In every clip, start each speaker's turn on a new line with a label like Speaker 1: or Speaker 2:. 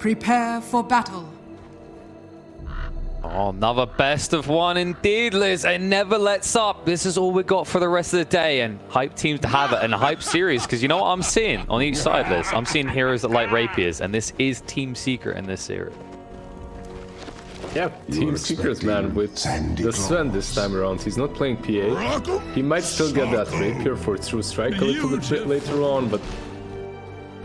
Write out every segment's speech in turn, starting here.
Speaker 1: Prepare for battle.
Speaker 2: Oh, another best of one indeed, Liz. It never lets up. This is all we got for the rest of the day. And hype teams to have it and a hype series. Because you know what I'm seeing on each side, Liz? I'm seeing heroes that like rapiers. And this is Team Secret in this series.
Speaker 3: Yeah, Team Secret, man, with the Sven this time around. He's not playing PA. He might still get that rapier for true strike a little bit later on, but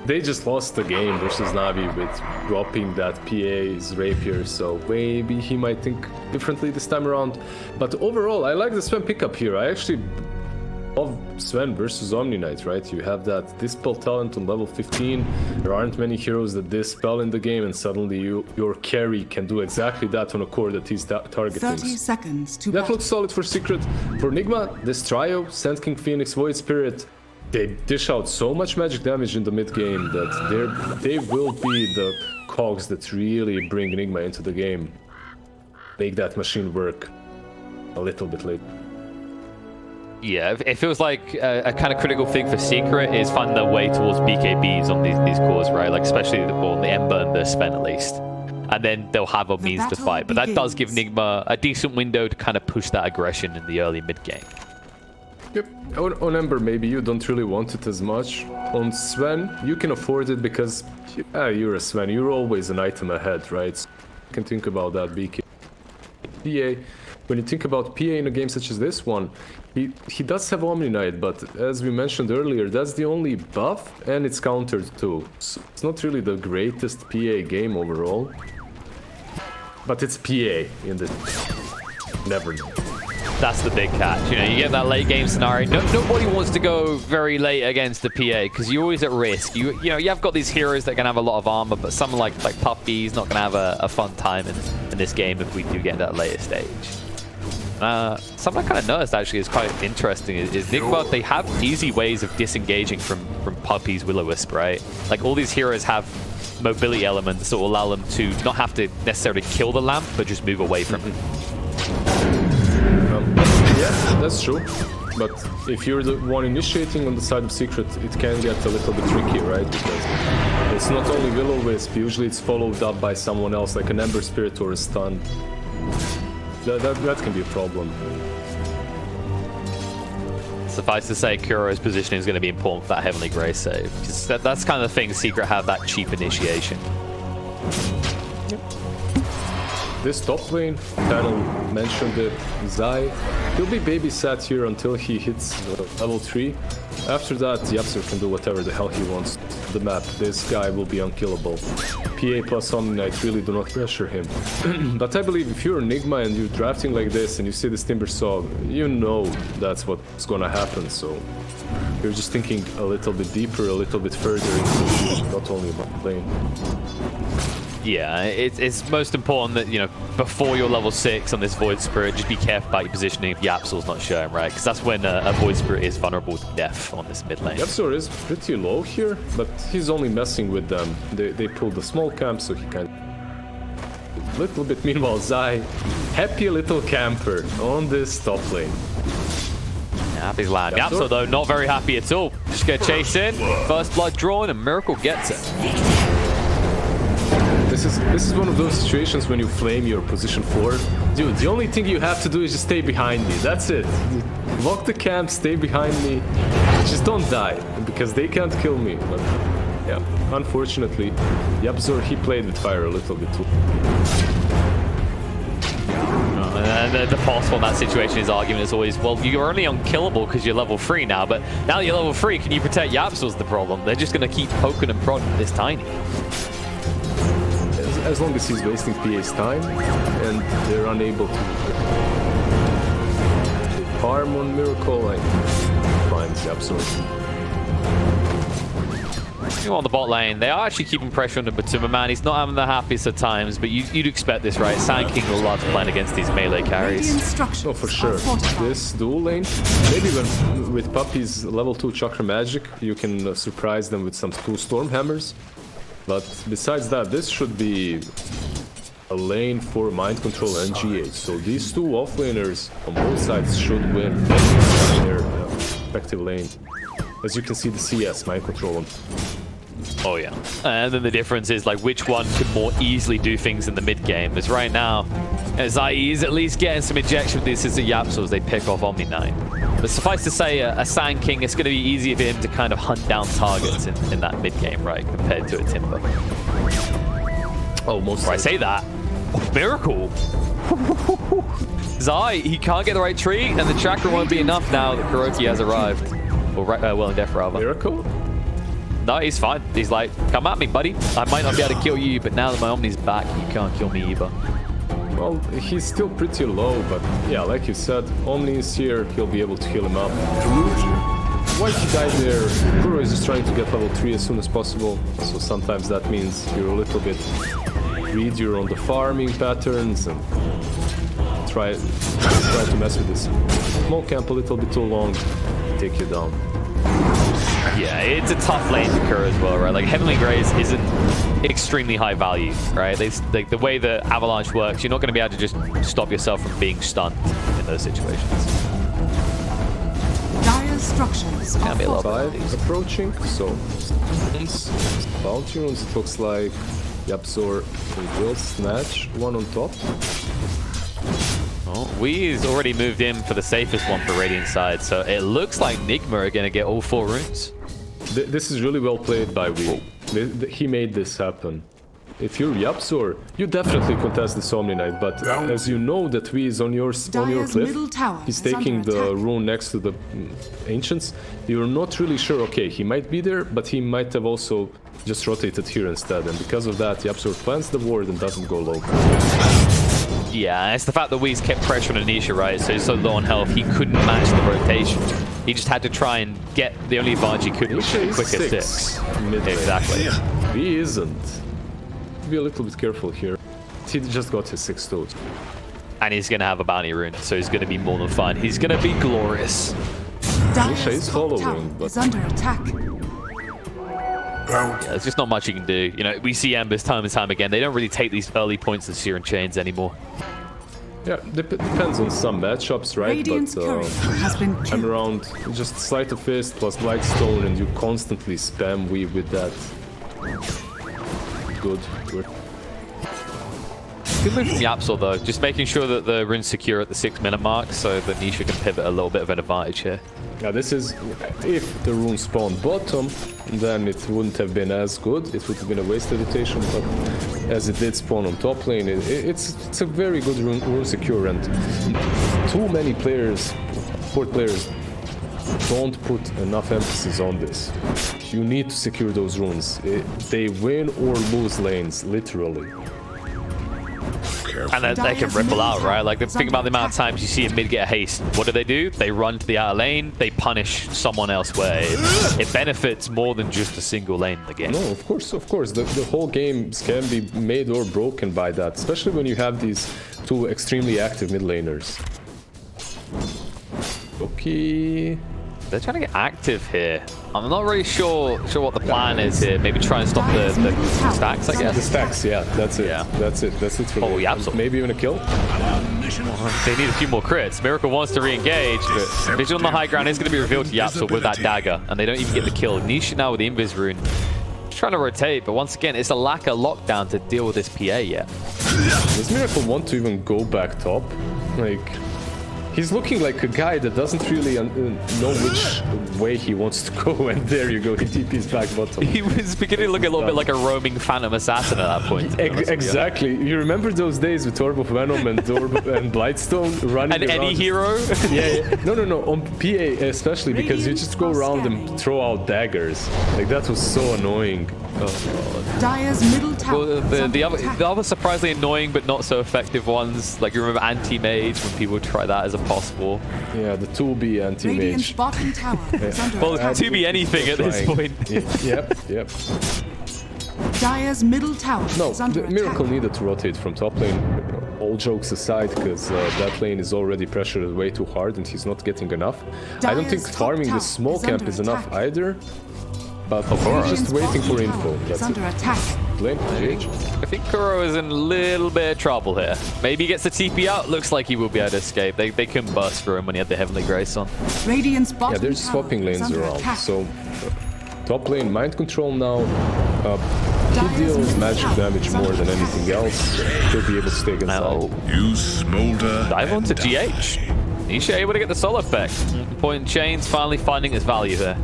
Speaker 3: they just lost the game versus Navi with dropping that PA's rapier, so maybe he might think differently this time around. But overall, I like the Sven pickup here. I actually love Sven versus Omni Knight, right? You have that Dispel talent on level 15. There aren't many heroes that dispel in the game, and suddenly your carry can do exactly that on a core that he's targeting.
Speaker 1: 30 seconds to
Speaker 3: That looks solid for Secret. For Nigma, this trio, Sand King Phoenix, Void Spirit, they dish out so much magic damage in the mid game that they will be the cogs that really bring Nigma into the game. Make that machine work a little bit later.
Speaker 2: Yeah, it feels like a kind of critical thing for Secret is finding their way towards BKBs on these cores, right? Like especially on the Ember and the Sven at least. And then they'll have a means to fight. But that does give Nigma a decent window to kind of push that aggression in the early mid game.
Speaker 3: Yep, on Ember maybe you don't really want it as much. On Sven, you can afford it because you're a Sven, you're always an item ahead, right? So you can think about that BK. PA, when you think about PA in a game such as this one, he does have Omni Knight, but as we mentioned earlier, that's the only buff and it's countered too. So it's not really the greatest PA game overall. But it's PA in the... Never know.
Speaker 2: That's the big catch. You know, you get that late game scenario. Nobody wants to go very late against the PA because you're always at risk. You know, you have got these heroes that can have a lot of armor, but someone like Puppy's not going to have a fun time in this game if we do get that later stage. Something I kind of noticed actually is quite interesting is Nigma, they have easy ways of disengaging from Puppy's Will-O-Wisp, right? Like all these heroes have mobility elements that will allow them to not have to necessarily kill the lamp, but just move away from it.
Speaker 3: Yeah, that's true. But if you're the one initiating on the side of Secret, it can get a little bit tricky, right? Because it's not only Will-O-Wisp, usually it's followed up by someone else, like an Ember Spirit or a stun. That can be a problem.
Speaker 2: Suffice to say, Kuro's positioning is going to be important for that Heavenly Grace save. Because that's kind of the thing, Secret have that cheap initiation.
Speaker 3: Yep. This top lane, panel mentioned it, Zai, he'll be babysat here until he hits level 3. After that, Yapster can do whatever the hell he wants to the map. This guy will be unkillable. PA plus Omni Knight really do not pressure him. But I believe if you're Nigma and you're drafting like this and you see this Timber Saw, you know that's what's gonna happen, so you're just thinking a little bit deeper, a little bit further, not only about lane.
Speaker 2: Yeah, it's most important that, you know, before you're level 6 on this Void Spirit, just be careful about your positioning if Yapsil's not showing, right? Because that's when a Void Spirit is vulnerable to death on this mid lane.
Speaker 3: Yapsil is pretty low here, but he's only messing with them. They pulled the small camp, so he can... A little bit, meanwhile, Zai, happy little camper on this top lane.
Speaker 2: Yeah, happy's land. Yapsil, though, not very happy at all. Just gonna chase in, first blood drawn, and Miracle gets it.
Speaker 3: This is one of those situations when you flame your position 4. Dude, the only thing you have to do is just stay behind me. That's it. Lock the camp, stay behind me. Just don't die, because they can't kill me. But yeah, unfortunately, Yapzor, he played with fire a little bit too.
Speaker 2: And the possible in that situation, his argument is always, well, you're only unkillable because you're level 3 now, but now that you're level 3, can you protect Yapsil's the problem? They're just going to keep poking and prodding this Tiny.
Speaker 3: As long as he's wasting PA's time and they're unable to harm on Miracle, I find absolutely.
Speaker 2: On the bot lane, they are actually keeping pressure on the Batuma, man. He's not having the happiest at times, but you'd expect this, right? Sand King will love playing against these melee carries.
Speaker 3: Oh, for sure. This dual lane, maybe when with Puppy's level 2 Chakra Magic, you can surprise them with some 2 Storm Hammers. But besides that, this should be a lane for Mind Control and GH. So these 2 offlaners on both sides should win their respective lane. As you can see, the CS Mind Control on
Speaker 2: Oh yeah. And then the difference is like which one could more easily do things in the mid game. Because right now, Zai is at least getting some injection with the assistant Yapso as they pick off Omni Knight. But suffice to say, a Sand King, it's going to be easier for him to kind of hunt down targets in that mid game, right, compared to a Timber.
Speaker 3: Oh, most.
Speaker 2: I say that. Oh, Miracle. Zai, he can't get the right tree, and the tracker won't be enough now that Kuroki has arrived. Or Will and Death, rather.
Speaker 3: Miracle?
Speaker 2: No, he's fine. He's like, come at me, buddy. I might not be able to kill you, but now that my Omni's back, you can't kill me either.
Speaker 3: Well, he's still pretty low, but yeah, like you said, Omni is here, he'll be able to heal him up. Why he died there? Kuro is just trying to get level 3 as soon as possible, so sometimes that means you're a little bit greedier on the farming patterns and try to mess with this small camp a little bit too long, take you down.
Speaker 2: Yeah, it's a tough lane to Kuro as well, right? Like, Heavenly Grace isn't extremely high value, right? Like, the way the Avalanche works, you're not going to be able to just stop yourself from being stunned in those situations.
Speaker 1: Dire structures
Speaker 2: Can be a little
Speaker 3: Five
Speaker 2: bit.
Speaker 3: is approaching, so bounty runes, it looks like Yapzor will snatch one on top.
Speaker 2: Oh, Wee's already moved in for the safest one for Radiant side, so it looks like Nigma are going to get all 4 runes.
Speaker 3: This is really well played by Wee. He made this happen. If you're Yapzor, you definitely contest the Omni Knight, but as you know that Wee is on your
Speaker 1: Dire's
Speaker 3: cliff,
Speaker 1: middle tower
Speaker 3: he's
Speaker 1: is
Speaker 3: taking
Speaker 1: under
Speaker 3: the
Speaker 1: attack.
Speaker 3: rune next to the Ancients, you're not really sure, okay, he might be there, but he might have also just rotated here instead, and because of that, Yapzor plants the ward and doesn't go low.
Speaker 2: Yeah, it's the fact that Wee's kept pressure on Nisha, right? So he's so low on health, he couldn't match the rotation. He just had to try and get the only advantage he could, which was quicker 6. Exactly.
Speaker 3: He isn't. Be a little bit careful here. He just got his 6 toes.
Speaker 2: And he's going to have a bounty rune, so he's going to be more than fine. He's going to be glorious.
Speaker 1: Dire's
Speaker 3: is
Speaker 1: top
Speaker 3: following,
Speaker 1: tower
Speaker 3: but-
Speaker 1: is under attack.
Speaker 2: Yeah, there's just not much you can do. You know, we see Embers time and time again. They don't really take these early points of Searing Chains anymore.
Speaker 3: Yeah, depends on some matchups, right?
Speaker 1: Radiant's
Speaker 3: But
Speaker 1: courier has been
Speaker 3: I'm
Speaker 1: killed.
Speaker 3: around just Sleight of Fist plus Blightstone and you constantly spam Wee with that. Good.
Speaker 2: Good move from Yapsol though, just making sure that the rune's secure at the 6-minute mark so that Nisha can pivot a little bit of an advantage here.
Speaker 3: Yeah, this is, if the rune spawned bottom, then it wouldn't have been as good. It would have been a wasted rotation, but as it did spawn on top lane, it's a very good rune secure, and too many players, 4 players, don't put enough emphasis on this. You need to secure those runes. They win or lose lanes, literally.
Speaker 2: And then they can ripple out, right? Like, think about the amount of times you see a mid get a haste. What do? They run to the outer lane, they punish someone elsewhere. It benefits more than just a single lane in the game.
Speaker 3: No, of course. The whole game can be made or broken by that, especially when you have these 2 extremely active mid laners. Okay.
Speaker 2: They're trying to get active here. I'm not really sure what the plan is here. Maybe try and stop the stacks, I
Speaker 3: The
Speaker 2: guess.
Speaker 3: stacks, yeah, that's it.
Speaker 2: Yeah.
Speaker 3: That's it for
Speaker 2: Oh,
Speaker 3: me.
Speaker 2: yeah, absolutely.
Speaker 3: Maybe even a kill.
Speaker 2: They need a few more crits. Miracle wants to re-engage, but vision on the high ground is going to be revealed to Yapsol with that dagger, and they don't even get the kill. Nisha now with the Invis rune. Trying to rotate, but once again, it's a lack of lockdown to deal with this PA yet.
Speaker 3: Does Miracle want to even go back top? Like, he's looking like a guy that doesn't really know which way he wants to go, and there you go, he TP's back bottom.
Speaker 2: He was beginning to look a little bit like a roaming Phantom Assassin at that point. to be honest with you.
Speaker 3: Exactly. You remember those days with Orb of Venom and Blightstone running
Speaker 2: And
Speaker 3: around?
Speaker 2: any hero?
Speaker 3: Yeah. No. On PA especially, because you just go around and throw out daggers. Like, that was so annoying.
Speaker 1: Dire's middle tower
Speaker 2: Well,
Speaker 1: is under
Speaker 2: the
Speaker 1: attack.
Speaker 2: other surprisingly annoying but not so effective ones, like you remember Anti-Mage when people try that as a possible.
Speaker 3: Yeah, the 2B
Speaker 1: Radiant's
Speaker 3: anti-mage.
Speaker 1: bottom tower is under
Speaker 2: Well,
Speaker 1: attack.
Speaker 2: to be anything at this point.
Speaker 3: Yep.
Speaker 1: Dire's middle tower
Speaker 3: No,
Speaker 1: is under
Speaker 3: the
Speaker 1: attack.
Speaker 3: Miracle needed to rotate from top lane. All jokes aside, because that lane is already pressured way too hard and he's not getting enough. I don't think
Speaker 1: Dire's top
Speaker 3: farming
Speaker 1: tower
Speaker 3: the small
Speaker 1: is
Speaker 3: camp
Speaker 1: under
Speaker 3: is enough
Speaker 1: attack.
Speaker 3: either. But
Speaker 1: Radiant's
Speaker 3: just waiting for
Speaker 1: bottom
Speaker 3: info.
Speaker 1: tower is
Speaker 3: That's
Speaker 1: under
Speaker 3: it.
Speaker 1: attack.
Speaker 3: Lane, engage.
Speaker 2: I think Kuro is in a little bit of trouble here. Maybe he gets the TP out. Looks like he will be able to escape. They couldn't burst through him when he had the Heavenly Grace on.
Speaker 1: Radiant's bottom
Speaker 3: Yeah, they're
Speaker 1: tower
Speaker 3: swapping
Speaker 1: is
Speaker 3: lanes
Speaker 1: under
Speaker 3: around.
Speaker 1: attack.
Speaker 3: So Top lane mind control now. He deals magic damage more than anything else. He'll be able to stay against
Speaker 2: Now,
Speaker 4: You smolder.
Speaker 2: dive onto GH. Nisha able to get the solo effect. Point chains finally finding its value there.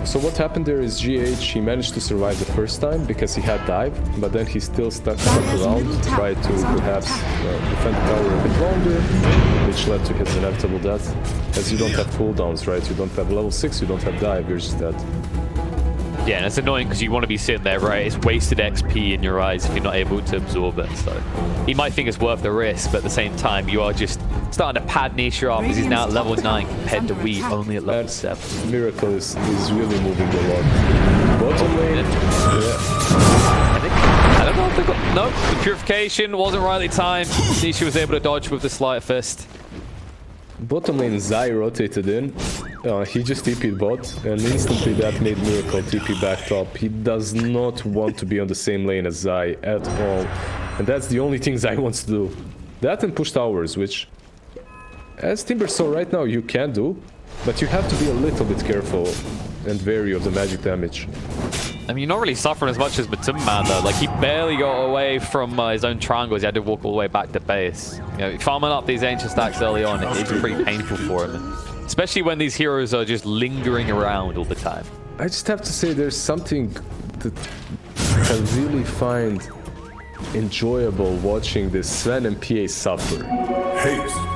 Speaker 3: So what happened there is GH, he managed to survive the first time because he had dive, but then he still stuck around, tried to perhaps defend the tower a bit longer, which led to his inevitable death. As you don't have cooldowns, right? You don't have level 6, you don't have dive, you're just dead.
Speaker 2: Yeah, and it's annoying because you want to be sitting there, right? It's wasted XP in your eyes if you're not able to absorb it. So he might think it's worth the risk, but at the same time, you are just starting to pad Nisha off because he's now at level 9 compared to we only at level 7.
Speaker 3: Miracle is really moving a lot. Bottom lane, yeah.
Speaker 2: I don't know if they got... No, the purification wasn't rightly timed. Nisha was able to dodge with the sleight fist.
Speaker 3: Bottom lane Zai rotated in. He just TP'd bot, and instantly that made Miracle TP back top. He does not want to be on the same lane as Zai at all. And that's the only thing Zai wants to do. That and push towers, which, as Timber saw right now, you can do, but you have to be a little bit careful and wary of the magic damage.
Speaker 2: I mean, you're not really suffering as much as Matumman, though. Like, he barely got away from his own triangles. He had to walk all the way back to base. You know, farming up these ancient stacks early on, it's pretty painful for him. Especially when these heroes are just lingering around all the time.
Speaker 3: I just have to say there's something that I really find enjoyable watching this Sven and PA suffer.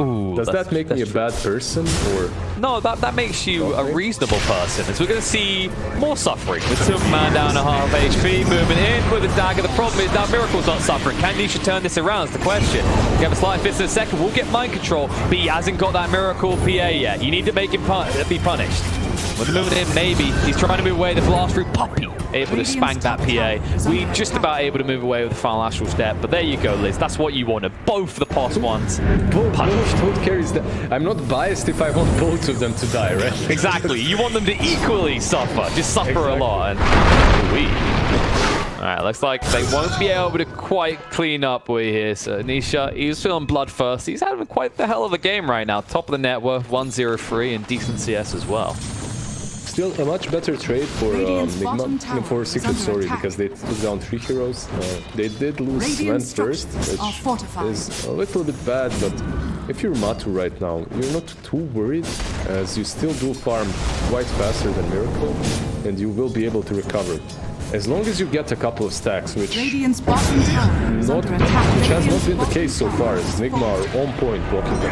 Speaker 2: Ooh,
Speaker 3: Does that make me a bad person, or...?
Speaker 2: No, that makes you a reasonable person. As we're going to see more suffering with Superman down to half HP, moving in with a dagger. The problem is now Miracle's not suffering. Can Nisha turn this around? Is the question. We have a slight fist in a second. We'll get mind control, but he hasn't got that Miracle PA yet. You need to make him be punished. With the moving in, maybe. He's trying to move away the blast through Puppy. Able to spank that PA. We just about able to move away with the final astral step. But there you go, Liz. That's what you wanted. Both the pos ones.
Speaker 3: Both carries that. I'm not biased if I want both of them to die, right?
Speaker 2: Exactly. You want them to equally suffer. Just suffer a lot. And alright, looks like they won't be able to quite clean up way here. So Nisha, he's feeling bloodthirsty. He's having quite the hell of a game right now. Top of the net worth, 103 and decent CS as well.
Speaker 3: Still a much better trade for Nigma and for Secret Story because they took down 3 heroes. They did lose Sven first, which is a little bit bad, but if you're Matu right now, you're not too worried as you still do farm quite faster than Miracle and you will be able to recover. As long as you get a couple of stacks, which has not been the case so far, as Nigma are on point blocking them.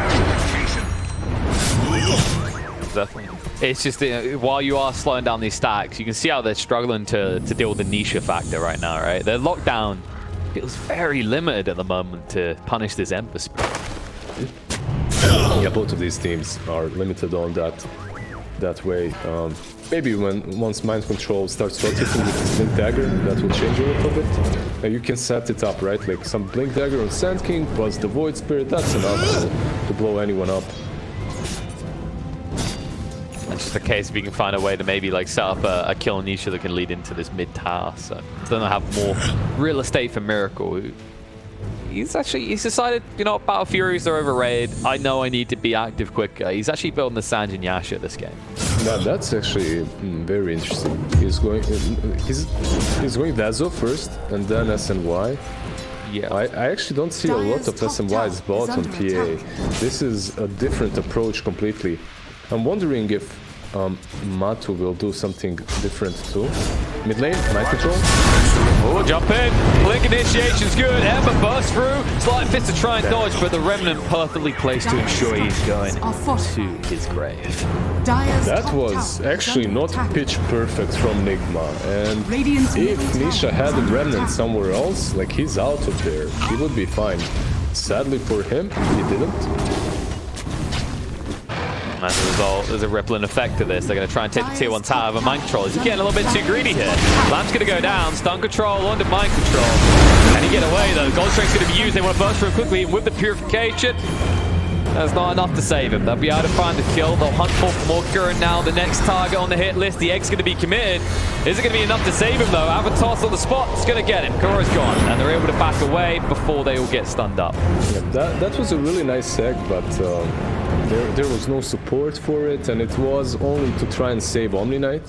Speaker 2: Definitely. It's just, while you are slowing down these stacks, you can see how they're struggling to deal with the Nisha factor right now, right? Their lockdown feels very limited at the moment to punish this Ember Spirit.
Speaker 3: Yeah, both of these teams are limited on that way. Maybe once Mind Control starts rotating with this Blink Dagger, that will change a little bit. You can set it up, right? Like some Blink Dagger on Sand King plus the Void Spirit, that's enough to blow anyone up.
Speaker 2: It's just a case if you can find a way to maybe like set up a kill on Nisha that can lead into this mid tower. So then I have more real estate for Miracle. He's decided, you know, Battle Furies are overrated. I know I need to be active quicker. He's actually building the Sanjin Yasha this game.
Speaker 3: Now that's actually very interesting. He's going Dazo first and then SNY.
Speaker 2: Yeah.
Speaker 3: I actually don't see a lot of SNY's bot on PA. This is a different approach completely. I'm wondering if Matu will do something different too. Mid lane, Mind Control.
Speaker 2: Oh, jump in. Blink initiation's good. Ember bursts through. Slight fist to try and dodge, but the Remnant perfectly placed to ensure he's going to his grave.
Speaker 3: That was actually not pitch perfect from Nigma. And if Nisha had a Remnant somewhere else, like he's out of there, he would be fine. Sadly for him, he didn't.
Speaker 2: As a result, there's a rippling effect to this. They're going to try and take the tier 1 tower, but Mind Control is getting a little bit too greedy here. Lamp's going to go down, stun control under Mind Control. Can he get away though? Gold Strike's going to be used. They want to burst through quickly with the purification. That's not enough to save him. They'll be able to find the kill. They'll hunt for Morka, and now the next target on the hit list. The egg's going to be committed. Is it going to be enough to save him though? Avatar's on the spot. It's going to get him. Kora's gone, and they're able to back away before they all get stunned up.
Speaker 3: Yeah, that was a really nice egg, but There was no support for it, and it was only to try and save Omni Knight,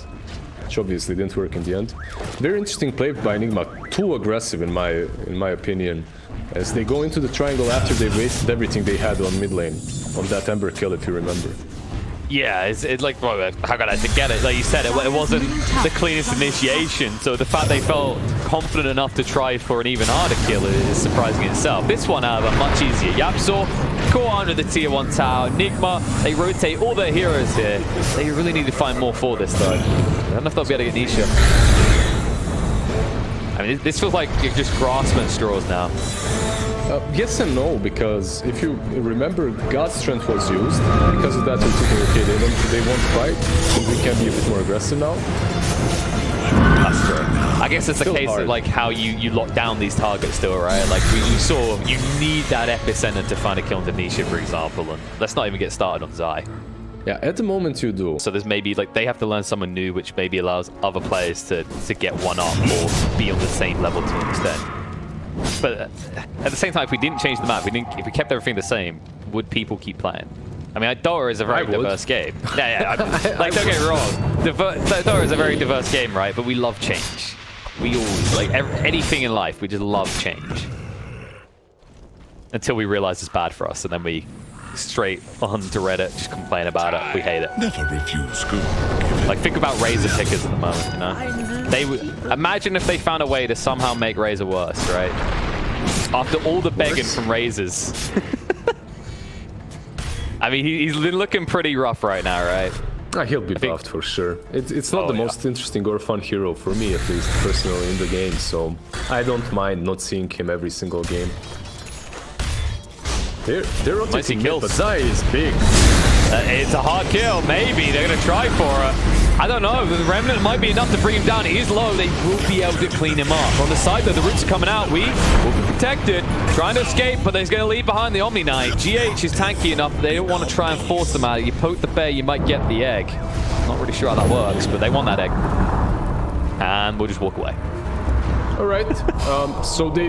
Speaker 3: which obviously didn't work in the end. Very interesting play by Nigma. Too aggressive in my opinion, as they go into the triangle after they wasted everything they had on mid lane, on that Ember kill, if you remember.
Speaker 2: Yeah, it's like, well, how could I forget it? Like you said, it wasn't the cleanest initiation, so the fact they felt confident enough to try for an even harder kill is surprising in itself. This one, however, much easier. Yapzor caught under the tier 1 tower. Nigma, they rotate all their heroes here. They really need to find more for this, though. I don't know if they'll be able to get Nisha. I mean, this feels like you're just grasping at straws now.
Speaker 3: Yes and no, because if you remember, God's Strength was used. Because of that, we're thinking, okay, they won't fight, and we can be a bit more aggressive now.
Speaker 2: That's true. I guess it's a case of like how you lock down these targets still, right? Like you saw, you need that epicenter to find a kill on Nisha, for example, and let's not even get started on Zai.
Speaker 3: Yeah, at the moment you do.
Speaker 2: So there's maybe like they have to learn someone new, which maybe allows other players to get one up or be on the same level to an extent. But at the same time, if we didn't change the map, if we kept everything the same, would people keep playing? I mean, Dota is a very diverse game. Yeah, like don't get me wrong, Dota is a very diverse game, right? But we love change. We always like anything in life. We just love change until we realize it's bad for us, and then we straight onto Reddit just complain about it. We hate it.
Speaker 4: Never refuse good.
Speaker 2: Like think about Razor pickers at the moment, you know? They would imagine if they found a way to somehow make Razor worse, right? After all the begging from Razors. I mean, he's looking pretty rough right now, right?
Speaker 3: He'll be buffed for sure. It's not the most interesting or fun hero for me, at least personally in the game, so I don't mind not seeing him every single game. They're rotating kill, but Zai is big.
Speaker 2: It's a hard kill, maybe. They're going to try for it. I don't know. The Remnant might be enough to bring him down. He is low. They will be able to clean him up. On the side, though, the roots are coming out. We will be protected. Trying to escape, but he's going to leave behind the Omni Knight. GH is tanky enough. They don't want to try and force them out. You poke the bear, you might get the egg. Not really sure how that works, but they want that egg. And we'll just walk away.
Speaker 3: Alright, so they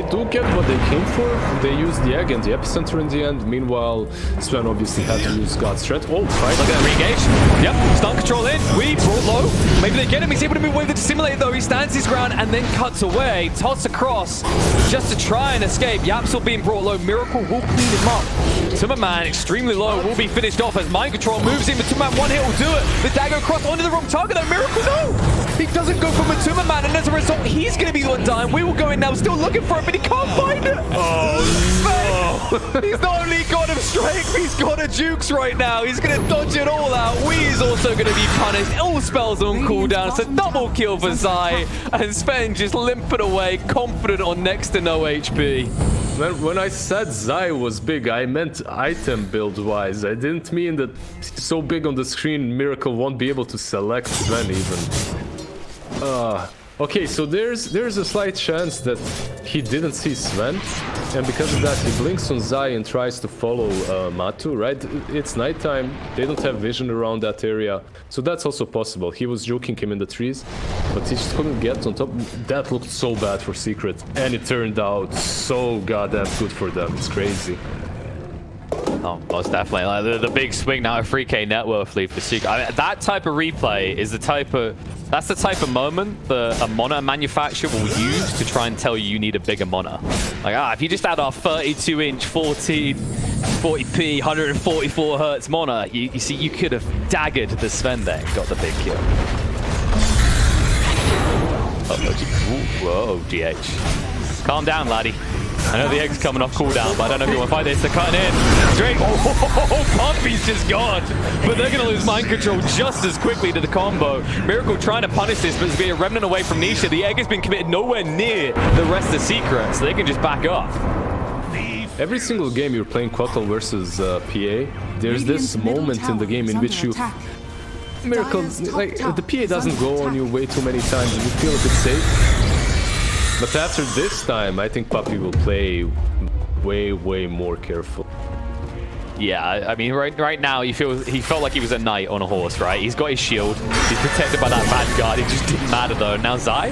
Speaker 3: do get what they came for. They use the egg and the epicenter in the end. Meanwhile, Sven obviously had to use God's Strength. Oh, right.
Speaker 2: Look at that re-engage. Yep, stun control in. We brought low. Maybe they get him. He's able to move away with the Dissimulate, though. He stands his ground and then cuts away. Toss across just to try and escape. Yapzor being brought low. Miracle will clean him up. Timmerman, extremely low, will be finished off as Mind Control moves in. Timmerman, one hit will do it. The dagger across onto the wrong target, though. Miracle, no! He doesn't go for Timmerman, and as a result, he's going to be the one dying. We will go in now, still looking for him, but he can't find it. Oh, no! He's not only got him strength, he's got a jukes right now. He's going to dodge it all out. Wee's also going to be punished. All spells on cooldown. It's a double kill for Zai, and Sven just limping away, confident on next to no HP.
Speaker 3: When I said Zai was big, I meant item build-wise. I didn't mean that so big on the screen, Miracle won't be able to select Sven even. Okay, so there's a slight chance that he didn't see Sven, and because of that he blinks on Zai and tries to follow Matu, right? It's nighttime, they don't have vision around that area, so that's also possible. He was joking him in the trees, but he just couldn't get on top. That looked so bad for Secret, and it turned out so goddamn good for them. It's crazy.
Speaker 2: Oh, most definitely. Like, the big swing now, a 3K net worth lead for Secret. I mean, that type of replay is the type of... That's the type of moment that a monitor manufacturer will use to try and tell you need a bigger monitor. Like, if you just had our 32-inch 40p, 144 hertz monitor, you see, you could have daggered the Sven there and got the big kill. Whoa, GH. Calm down, laddie. I know the egg's coming off cooldown, but I don't know if you want to fight this. They're cutting in. Drake. Oh, Pumpy's just gone. But they're going to lose mind control just as quickly to the combo. Miracle trying to punish this, but it's being a remnant away from Nisha. The egg has been committed nowhere near the rest of Secret, so they can just back up.
Speaker 3: Every single game you're playing Quattle versus PA, there's this moment in the game in which you... Miracle, like, the PA doesn't go on you way too many times and you feel a bit safe. But after this time, I think Puppy will play way more careful.
Speaker 2: Yeah, I mean, right now he felt like he was a knight on a horse, right? He's got his shield. He's protected by that vanguard. It just didn't matter though. Now Zai,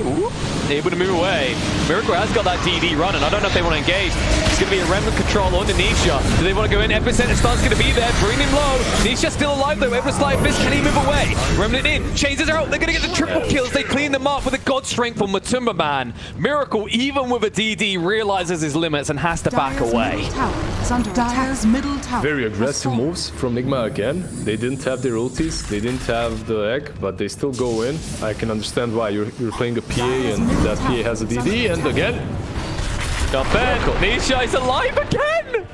Speaker 2: able to move away. Miracle has got that DD running. I don't know if they want to engage. It's going to be a remnant control on the Nisha. Do they want to go in? Epicenter Stun's going to be there. Bring him low. Nisha's still alive though. Able to slide fist. Can he move away? Remnant in. Chases are out. They're going to get the triple kills. They clean them up with a god strength from Matumba Man. Miracle, even with a DD, realizes his limits and has to back away.
Speaker 1: Dire's middle tower.
Speaker 3: Very aggressive moves from Nigma again. They didn't have their ultis, they didn't have the egg, but they still go in. I can understand why. You're playing a PA and that PA has a DD, and again.
Speaker 2: Jump in. Nisha is alive again.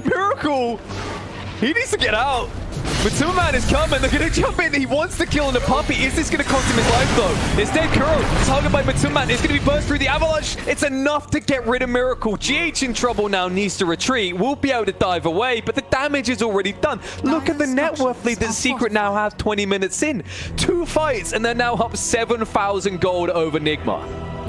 Speaker 2: Miracle. He needs to get out. Matumba Man is coming. They're going to jump in. He wants to kill on the puppy. Is this going to cost him his life, though? Instead, Kuro, targeted by Matumba Man, is going to be burst through the avalanche. It's enough to get rid of Miracle. GH in trouble now, needs to retreat. Will be able to dive away, but the damage is already done. Look at the net worth lead that Secret now has 20 minutes in. 2 fights, and they're now up 7,000 gold over Nigma.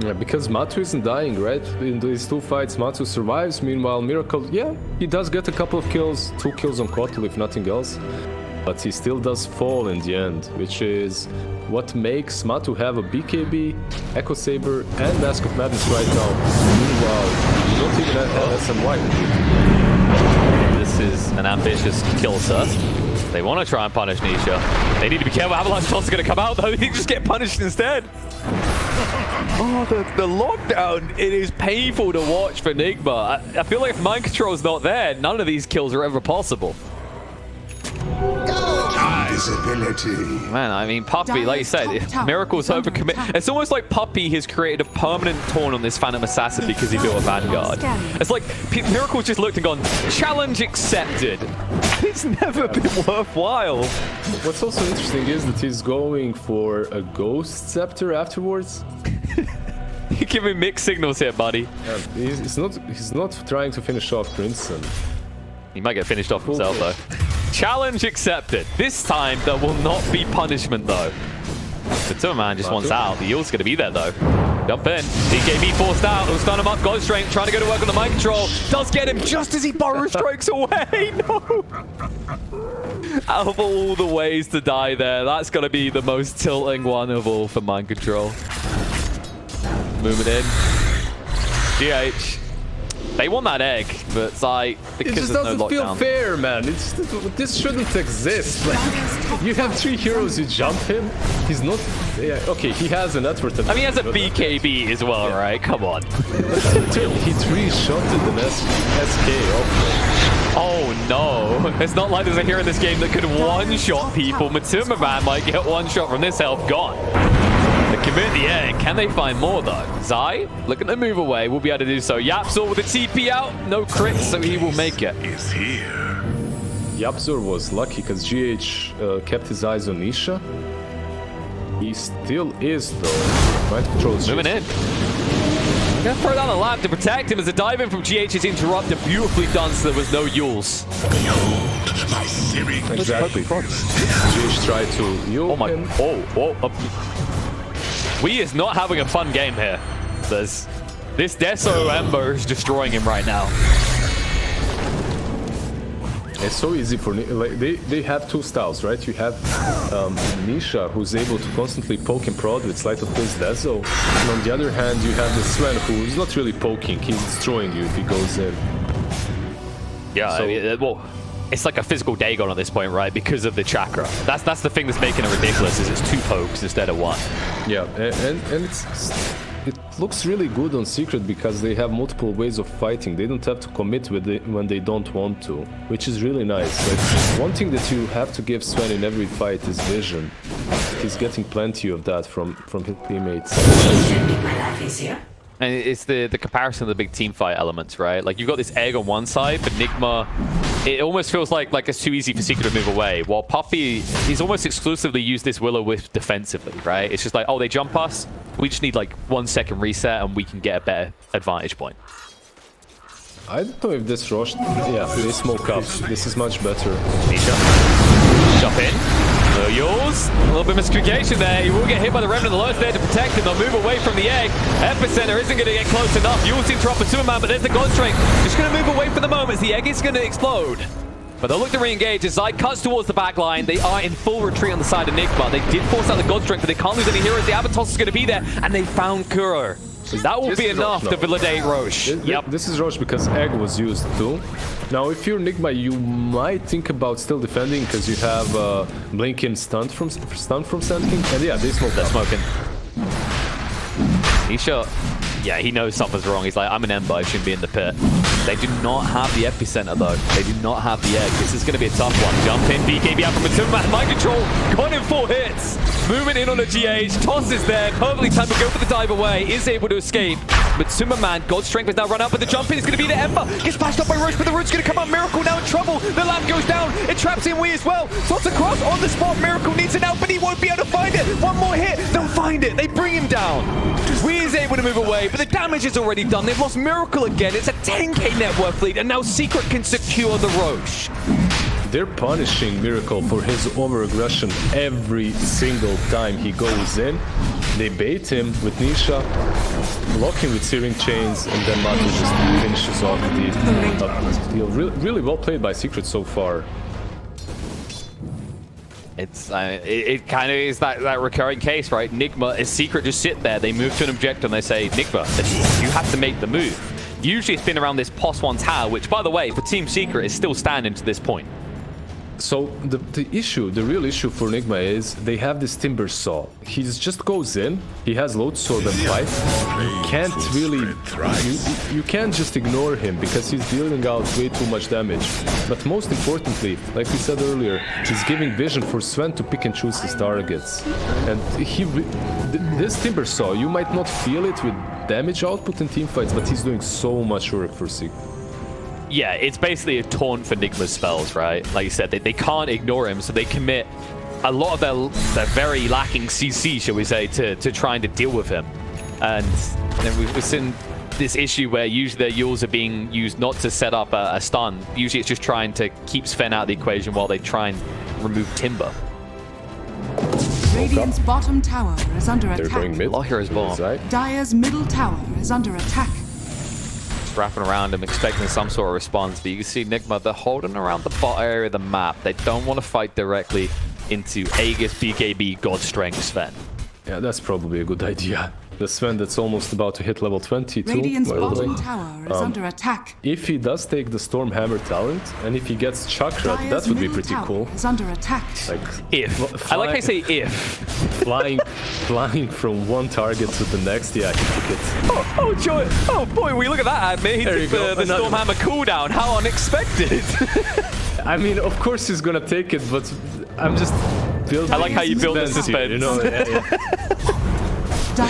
Speaker 3: Yeah, because Matu isn't dying, right? In these 2 fights, Matu survives. Meanwhile, Miracle, yeah, he does get a couple of kills. 2 kills on Kotal, if nothing else. But he still does fall in the end, which is what makes Matu have a BKB, Echo Saber, and Mask of Madness right now. Meanwhile, you don't even have SMY.
Speaker 2: This is an ambitious kill, sir. They want to try and punish Nisha. They need to be careful. Avalanche toss is going to come out, though. They just get punished instead. Oh, the lockdown, it is painful to watch for Nigma. I feel like if mind control is not there, none of these kills are ever possible. Man, I mean, Puppy, like you said, Miracle's overcommit. It's almost like Puppy has created a permanent taunt on this Phantom Assassin because he built a Vanguard. It's like Miracle's just looked and gone, challenge accepted. It's never been worthwhile.
Speaker 3: What's also interesting is that he's going for a Ghost Scepter afterwards.
Speaker 2: You're giving mixed signals here, buddy.
Speaker 3: Yeah, he's not trying to finish off Princeton.
Speaker 2: He might get finished off himself, though. Challenge accepted. This time, there will not be punishment, though. The Matumba Man just wants out. The Yule's going to be there, though. Jump in. DKB forced out. It'll stun him up. God Strength trying to go to work on the mind control. Does get him just as he burrow strikes away. No. Out of all the ways to die there, that's going to be the most tilting one of all for mind control. Moving in. GH. They want that egg, but it's like, because
Speaker 3: it just doesn't feel fair, man. This shouldn't exist. Like, you have 3 heroes, you jump him. He's not. Yeah, okay, he has a network.
Speaker 2: I mean, he has a BKB as well, yeah. Right? Come on.
Speaker 3: He 3-shotted an SK off.
Speaker 2: Oh no! It's not like there's a hero in this game that could one-shot people. Matumba Man might get 1 shot from this health gone. They commit the egg. Can they find more, though? Zai, looking to move away, will be able to do so. Yapzor with the TP out. No crits, so he will make it.
Speaker 3: Yapzor was lucky because GH kept his eyes on Nisha. He still is, though. Mind controls.
Speaker 2: Moving in. Gonna throw down the lamp to protect him as the dive in from GH is interrupted. Beautifully done, so there was no Yules.
Speaker 3: Exactly. GH tried to Yule.
Speaker 2: Oh my. Oh. We is not having a fun game here. This Deso Ember is destroying him right now.
Speaker 3: It's so easy for like they have 2 styles, right? You have Nisha, who's able to constantly poke and prod with Sleight of Place Deso, and on the other hand, you have the Sven, who's not really poking; he's destroying you if he goes in.
Speaker 2: Yeah, so, I mean, well, it's like a physical Dagon at this point, right? Because of the chakra. That's the thing that's making it ridiculous. Is it's 2 pokes instead of 1.
Speaker 3: Yeah, and it looks really good on Secret because they have multiple ways of fighting. They don't have to commit with it when they don't want to, which is really nice. Like, one thing that you have to give Sven in every fight is vision. He's getting plenty of that from his teammates.
Speaker 2: And it's the comparison of the big team fight elements, right? Like, you've got this egg on one side, but Nigma, it almost feels like it's too easy for Secret to move away. While Puppy, he's almost exclusively used this Will-O-Wisp defensively, right? It's just like, oh, they jump us. We just need like 1 second reset and we can get a better advantage point.
Speaker 3: I don't know if this rushed. Yeah, they smoke up. This is much better.
Speaker 2: Nisha. Jump in. Yours. A little bit of miscommunication there. He will get hit by the Remnant. The lowest there to protect him. They'll move away from the egg. Epicenter isn't going to get close enough. You'll seem to drop a Matumba Man, but there's the God Strength. Just going to move away for the moment. The egg is going to explode. But they'll look to re-engage as Zai cuts towards the back line. They are in full retreat on the side of Nigma. They did force out the God Strength, but they can't lose any heroes. The Avatos is going to be there, and they found Kuro. That will be enough to validate Roche.
Speaker 3: Yep. This is Roche because Egg was used too. Now, if you're Nigma, you might think about still defending because you have Blinking stunned from Sand King. And yeah, they smoked.
Speaker 2: They're smoking. Nisha, yeah, he knows something's wrong. He's like, I'm an Ember, I shouldn't be in the pit. They do not have the epicenter though. They do not have the egg. This is going to be a tough one. Jump in, BKB out from Matsuma. Mind control, got in 4 hits. Moving in on a GH. Toss is there. Perfectly timed to go for the dive away. Is able to escape. Matsuma man, God's Strength is now run out, but the jump in is going to be the Ember. Gets splashed up by Roche, but the root's going to come out. Miracle now in trouble. The lamp goes down. It traps in Wii as well. Toss across on the spot. Miracle needs it out, but he won't be able to find it. One more hit. They'll find it. They bring him down. Wii is able to move away, but the damage is already done. They've lost Miracle again. It's a 10k net worth lead, and now Secret can secure the Roche.
Speaker 3: They're punishing Miracle for his over-aggression every single time he goes in. They bait him with Nisha, lock him with Searing Chains, and then Matu just finishes off the deal. Really well played by Secret so far.
Speaker 2: It's it kind of is that recurring case, right? Nigma is Secret just sit there. They move to an objective and they say, Nigma, you have to make the move. Usually it's been around this +1 tower, which, by the way, for Team Secret is still standing to this point.
Speaker 3: So the real issue for Nigma is they have this Timber Saw. He just goes in, he has Load Sword and fight. You can't really, you can't just ignore him because he's dealing out way too much damage. But most importantly, like we said earlier, he's giving vision for Sven to pick and choose his targets. And this Timber Saw, you might not feel it with damage output in teamfights, but he's doing so much work for Secret.
Speaker 2: Yeah, it's basically a taunt for Nigma's spells, right? Like you said, they can't ignore him, so they commit a lot of their very lacking CC, shall we say, to trying to deal with him. And then we've seen this issue where usually their Yules are being used not to set up a stun. Usually it's just trying to keep Sven out of the equation while they try and remove Timber.
Speaker 1: Radiant's bottom tower is under
Speaker 3: They're
Speaker 1: attack.
Speaker 3: going mid.
Speaker 2: Hero's bomb.
Speaker 1: Dire's middle tower is under attack.
Speaker 2: Wrapping around him, expecting some sort of response, but you can see Nigma, they're holding around the bot area of the map. They don't want to fight directly into Aegis, BKB, God Strength, Sven.
Speaker 3: Yeah, that's probably a good idea. The Sven that's almost about to hit level 22.
Speaker 1: Radiant's bottom tower is under attack.
Speaker 3: If he does take the Stormhammer talent, and if he gets Chakra,
Speaker 1: Dire's
Speaker 3: that would be
Speaker 1: middle
Speaker 3: pretty
Speaker 1: tower
Speaker 3: cool.
Speaker 1: is under attack.
Speaker 3: Like
Speaker 2: If. I like how you say if.
Speaker 3: flying from one target to the next, yeah, I can pick it.
Speaker 2: Oh, joy. Oh, boy, we look at that, admit. He took the Stormhammer cooldown. How unexpected.
Speaker 3: I mean, of course he's gonna take it, but I'm just building.
Speaker 2: I like how you build the suspense.
Speaker 3: You know?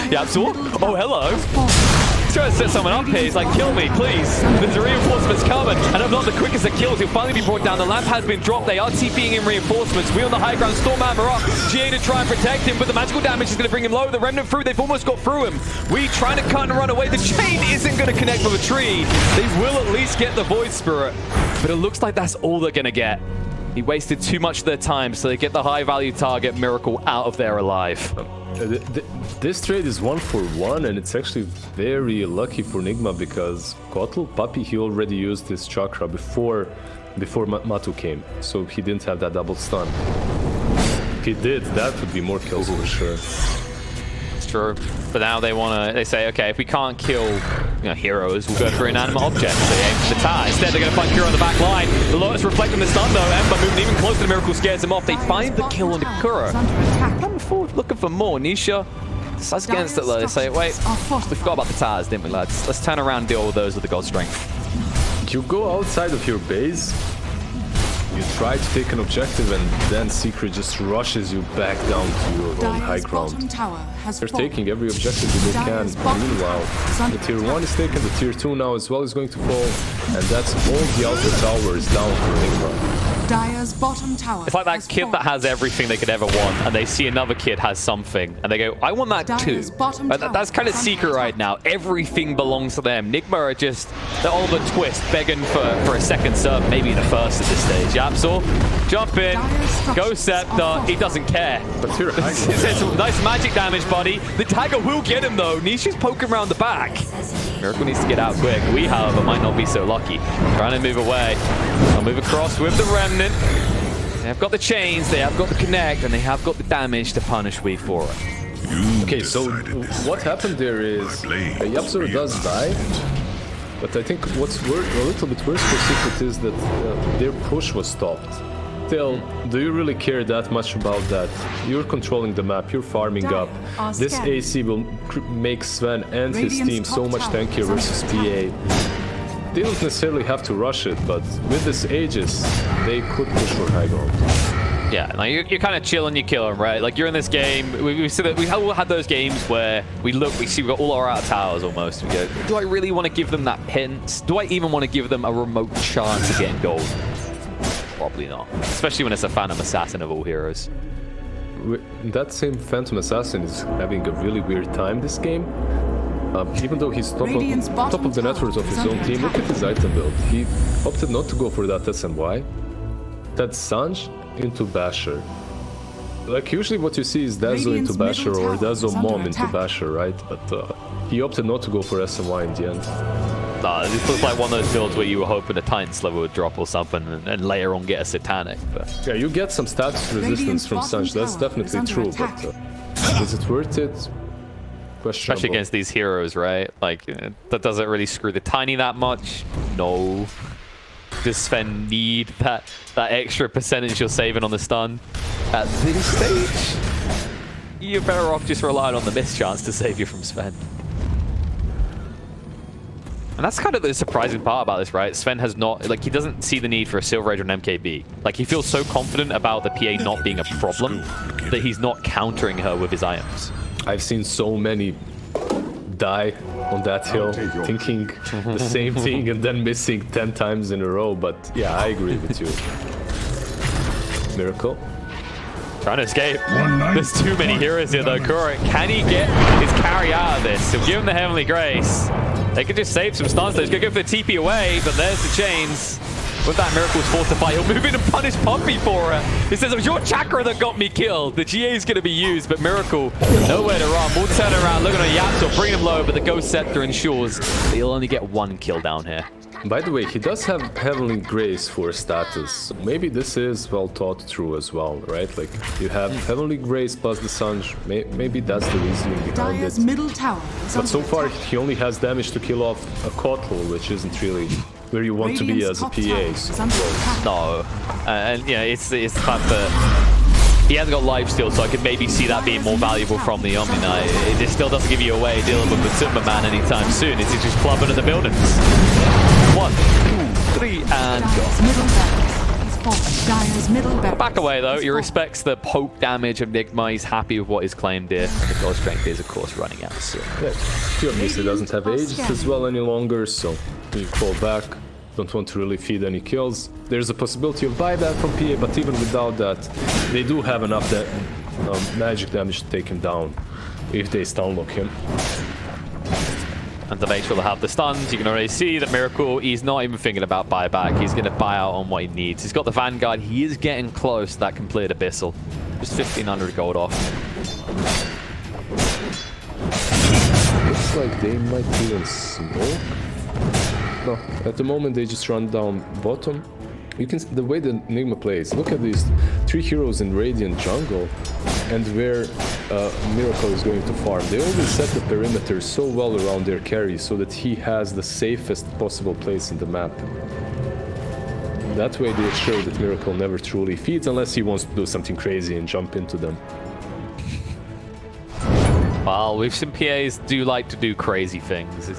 Speaker 2: Yeah, absorb. Oh, hello. He's trying to set someone up here. He's like, kill me, please. There's a reinforcements coming. And if not the quickest that kills, he'll finally be brought down. The lamp has been dropped. They are TPing in reinforcements. We on the high ground. Stormhammer up. GA to try and protect him, but the magical damage is going to bring him low. The Remnant through. They've almost got through him. We trying to cut and run away. The chain isn't going to connect with a tree. They will at least get the Void Spirit. But it looks like that's all they're going to get. He wasted too much of their time, so they get the high-value target Miracle out of there alive.
Speaker 3: This trade is 1 for 1, and it's actually very lucky for Nigma because Kotl, Puppy, he already used his Chakra before Matu came, so he didn't have that double stun. If he did, that would be more kills for sure.
Speaker 2: It's true. But now they say, okay, if we can't kill heroes, we'll go for inanimate objects. They aim for the tower. Instead, they're going to find Kuro on the back line. The Lotus reflecting the stun, though. Ember moving even closer to Miracle scares him off. They find the kill on the Kuro. Coming forward, looking for more. Nisha decides against it, though. They say, wait, we forgot about the towers, didn't we, lads? Let's turn around and deal with those with the God Strength.
Speaker 3: You go outside of your base, you try to take an objective, and then Secret just rushes you back down to your own high ground. They're taking every objective they can. Meanwhile, the tier 1 is taken, the tier 2 now as well is going to fall, and that's all the outer towers down for Nigma.
Speaker 1: Dire's bottom tower.
Speaker 2: It's like that
Speaker 1: has
Speaker 2: kid that
Speaker 1: fallen.
Speaker 2: has everything they could ever want, and they see another kid has something, and they go, I want that too.
Speaker 1: Dire's bottom
Speaker 2: But
Speaker 1: tower
Speaker 2: that's kind of
Speaker 1: is
Speaker 2: secret
Speaker 1: under
Speaker 2: right
Speaker 1: attack.
Speaker 2: now. Everything belongs to them. Nigma are just the Oliver Twist begging for a second serve, maybe the first at this stage. Yapsor, jump in, go Scepter. He doesn't care.
Speaker 3: But you're high.
Speaker 2: It's nice magic damage, buddy. The dagger will get him though. Nisha's poking around the back. Miracle needs to get out quick. We, however, might not be so lucky. Trying to move away. I'll move across with the Remnant. They have got the chains, they have got the connect, and they have got the damage to punish we for it.
Speaker 3: Okay, so what happened there is Yapsor does die, but I think what's a little bit worse for Secret is that their push was stopped. Still, do you really care that much about that? You're controlling the map, you're farming up. This AC will make Sven and his team so much tankier versus PA. They don't necessarily have to rush it, but with this Aegis, they could push for high ground.
Speaker 2: Yeah, like you're kind of chilling, you kill them, right? Like you're in this game. We all had those games where we see we've got all our out towers almost. We go, do I really want to give them that hint? Do I even want to give them a remote chance of getting gold? Probably not, especially when it's a Phantom Assassin of all heroes.
Speaker 3: That same Phantom Assassin is having a really weird time this game. Even though he's top of the net worth of his own team, look at his item build. He opted not to go for that SNY. That Sanj into Basher. Like usually what you see is Dazzle into Basher or Dazzle Mom into Basher, right? But he opted not to go for SNY in the end.
Speaker 2: Nah, this looks like one of those builds where you were hoping a Titan's level would drop or something and later on get a Satanic. But
Speaker 3: yeah, you get some stats resistance from Sanj, that's definitely true, but is it worth it?
Speaker 2: especially against these heroes, right? Like, that doesn't really screw the Tiny that much. No. Does Sven need that extra percentage you're saving on the stun at this stage? You're better off just relying on the miss chance to save you from Sven. And that's kind of the surprising part about this, right? Sven has not, like, he doesn't see the need for a Silver Age or an MKB. Like, he feels so confident about the PA not being a problem that he's not countering her with his items.
Speaker 3: I've seen so many die on that hill, thinking the same thing and then missing 10 times in a row, but yeah, I agree with you. Miracle.
Speaker 2: Trying to escape. There's too many heroes here, though. Kura, can he get his carry out of this? He'll give him the Heavenly Grace. They could just save some stuns. He's going to go for the TP away, but there's the chains. With that, Miracle's fortified. He'll move in and punish Puppy for it. He says, it was your chakra that got me killed. The GA is going to be used, but Miracle, nowhere to run. We'll turn around, looking at Yapsor, bring him low, but the Ghost Scepter ensures that he'll only get one kill down here.
Speaker 3: By the way, he does have Heavenly Grace for status. So maybe this is well thought through as well, right? Like, you have Heavenly Grace plus the Sanj. Maybe that's the reasoning behind
Speaker 1: Dire's
Speaker 3: it.
Speaker 1: middle tower is
Speaker 3: But so
Speaker 1: under
Speaker 3: far,
Speaker 1: attack.
Speaker 3: he only has damage to kill off a Kotl, which isn't really where you want to be as a PA.
Speaker 1: Is under attack.
Speaker 2: No. And, yeah, it's the fact that he hasn't got lifesteal, so I could maybe see that being more valuable from the Omni Knight. It just still doesn't give you a way of dealing with the Superman anytime soon. It's just clubbing at the buildings. 1, 2, 3, and
Speaker 1: Dire's
Speaker 2: go.
Speaker 1: middle barracks is falling. Dire's middle barracks
Speaker 2: Back away, though.
Speaker 1: is
Speaker 2: He
Speaker 1: falling.
Speaker 2: respects the poke damage of Nigma. He's happy with what he's claimed here. And the gold strength is, of course, running out soon.
Speaker 3: Yeah, he obviously doesn't have Aegis as well any longer, so you fall back. Don't want to really feed any kills. There's a possibility of buyback from PA, but even without that, they do have enough magic damage to take him down if they stun lock him.
Speaker 2: And to make sure they have the stuns, you can already see that Miracle, he's not even thinking about buyback. He's going to buy out on what he needs. He's got the Vanguard. He is getting close to that complete Abyssal. Just 1,500 gold off.
Speaker 3: Looks like they might even smoke. No, at the moment they just run down bottom. You can the way that Nigma plays. Look at these 3 heroes in Radiant jungle, and where Miracle is going to farm. They always set the perimeter so well around their carry so that he has the safest possible place in the map. That way they ensure that Miracle never truly feeds unless he wants to do something crazy and jump into them.
Speaker 2: Well, we've seen PAs do like to do crazy things.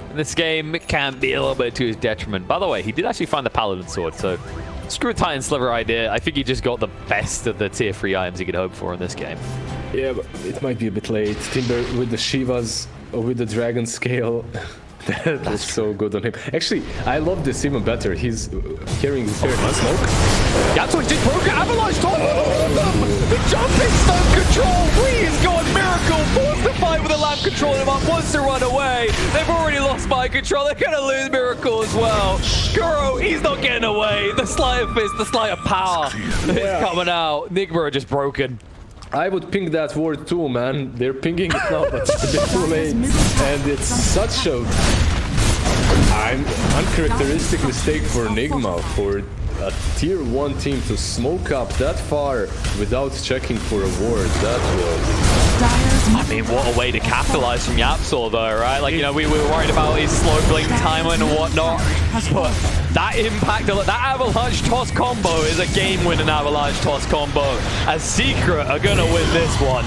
Speaker 2: In this game, it can be a little bit to his detriment. By the way, he did actually find the Paladin Sword, so screw Titan Sliver idea. I think he just got the best of the tier 3 items he could hope for in this game.
Speaker 3: Yeah, but it might be a bit late. Timber with the Shivas or with the Dragon Scale. That's so good on him. Actually, I love this even better. He's carrying his hair in smoke.
Speaker 2: Gatwin's just broken. Avalanche top of them. The jumping stun control. Please go on Miracle. Wants to fight with the lamp controlling him up. Wants to run away. They've already lost by control. They're going to lose Miracle as well. Kuro, he's not getting away. The sleight of fist, the sleight of power is coming out. Nigma are just broken.
Speaker 3: I would ping that word too, man. They're pinging it now, but it's a bit too late. And it's such a uncharacteristic mistake for Nigma, for a tier 1 team to smoke up that far without checking for a ward. That was...
Speaker 2: I mean, what a way to capitalize from Yapsor though, right? Like, you know, we were worried about his slow blink timing and whatnot, but that impact, that avalanche toss combo is a game-winning avalanche toss combo. As Secret are gonna win this one.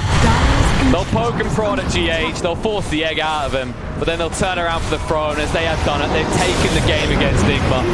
Speaker 2: They'll poke and prod at GH, they'll force the egg out of him, but then they'll turn around for the throne as they have done it. They've taken the game against Nigma.